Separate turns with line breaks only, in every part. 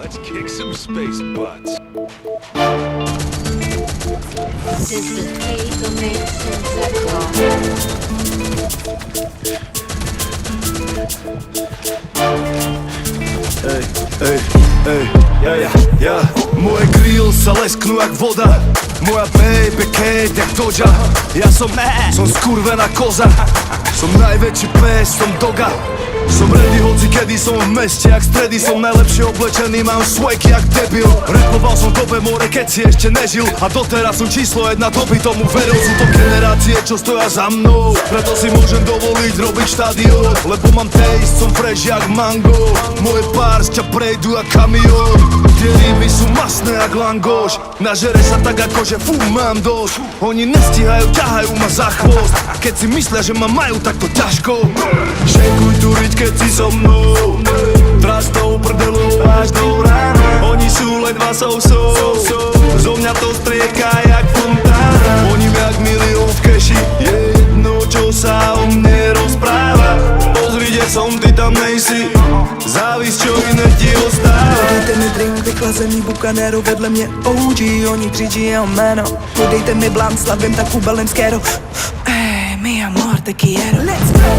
Let's kick some space butts.
This is Hazel Mason Zekro.
Moje grill sa lesknú jak voda. Moja baby keď jak Dodža. Ja som skurvená koza. Som najväčší pes, som doga. Som ready, hoci kedy som v meste jak stredy. Som najlepšie oblečený, mám swag jak debil. Rapoval som dobe more, keď si ešte nežil. A doteraz som číslo jedna, to by tomu veril. Sú to generácie, čo stoja za mnou. Preto si môžem dovoliť robiť štadión. Lebo mám taste, som fresh jak mango. Moje bars ťa prejdú jak kamión. Tie rýmy sú masné jak langoš. Nažere sa tak ako, že fú, mám dosť. Oni nestíhajú, ťahajú ma za chvost. Keď si myslia, že ma majú takto ťažko. Šejkuj tu riť, keď si so mnou. Tráš tou prdelou až do rána. Oni sú len dva sousou. Zo mňa to strieka jak fontána. Oni jak milión v keši. Je jedno, čo sa o mne rozpráva. Pozri, kde som, ty tam nejsi. Závis, čo iné ti ostáva.
Dejte mi drink, vychlazený bukanero. Vedle mě OG, oni křičí jeho jméno. Podejte mi blanc, slavím tak kubelenského. Mi amor, te quiero.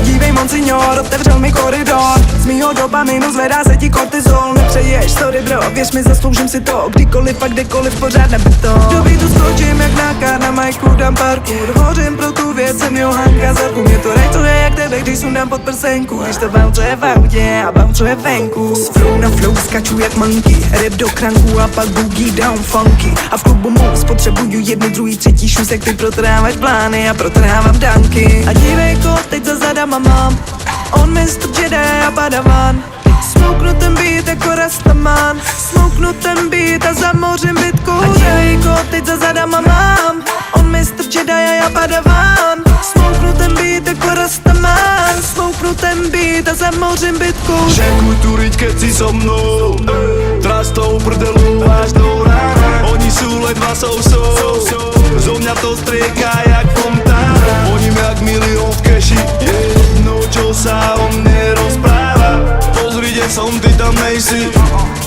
Dívej, monsignor, otevřel mi koridor. Z mýho dopaminu zvedá se ti kortizol. Nepřeješ, sorry bro, věř mi, zasloužím si to. Kdykoliv a kdekoliv pořád nebyto. Do beatu skočím jak náka na majku, dám parkour. Hořím pro tu věc, jsem Johanka Zarku. Mě to rejtuje jak tebe, když sundám pod prsenku. Když to bouncuje v autě a bouncuje venku. Z flow na flow skaču jak monkey. Rap do kranku a pak boogie down funky. A v klubu moc potřebuju jednu, druhý, třetí šusek. Ty protrháváš plány a protrhávám danky. A dívejko, teď za zadama mám. On Mr. Jedi a padavan. Smouknu ten beat jako Rastaman. Smouknu ten beat a zamořím bitku. A dívejko, teď za zadama mám. On Mr. Jedi a já padavan. Smouknu ten beat jako Rastaman. Smouknu ten beat a zamořím bitku.
Šejkuj tu riť, keď si so mnou. Tráš tou prdelou až do rána. Oni sú len dva sousou. Zo mňa to strieka jak fontána. Oni jak milión v keši. Je jedno, čo sa o mne rozpráva. Pozri, kde som, ty tam nejsi.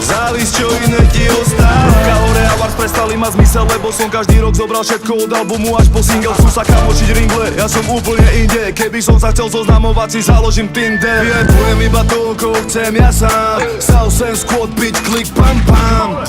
Závis, čo iné ti ostáva. Kalore a Wars prestali mať zmysel, lebo som každý rok zobral všetko od albumu až po single. Chcú sa kamočiť ringle, ja som úplne inde. Keby som sa chcel zoznamovať, si založím Tinder. Vyjebujem iba toľko, chcem ja sám. Stal sem squad, bitch, klik, pam pam.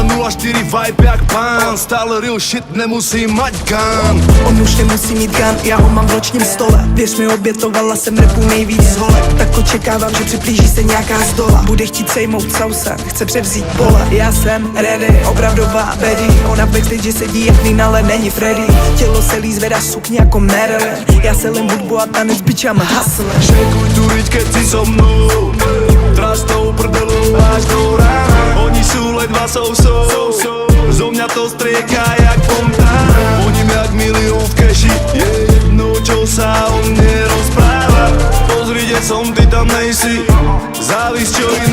2004 vibe jak pán. Stále real shit, nemusím mať gun.
On už nemusí mít gun, já ho mám v ročním stole. Věř mi, obětovala jsem rapu nejvíc z holek. Tak očekávám, že přiblíží se nějaká z dola. Bude chtít sejmout Sousa, chce převzít pole. Já jsem ready, opravdová Betty. Ona v backstage sedí jak Nina, ale není Freddy. Tělo se líz, zvedá sukně jako Marilyn. Já se lem hudbu a tanec, bitch, I'm a hustler.
Šejkuj tu riť, keď si so mnou. Tráš tou prdelou až do rána. Oni sú len dva sousou. Zo mňa to strieka jak fontána. Oni jak milión v keši. Je jedno, čo sa o mne rozpráva. Pozri, kde som, ty tam nejsi. Závis, čo iné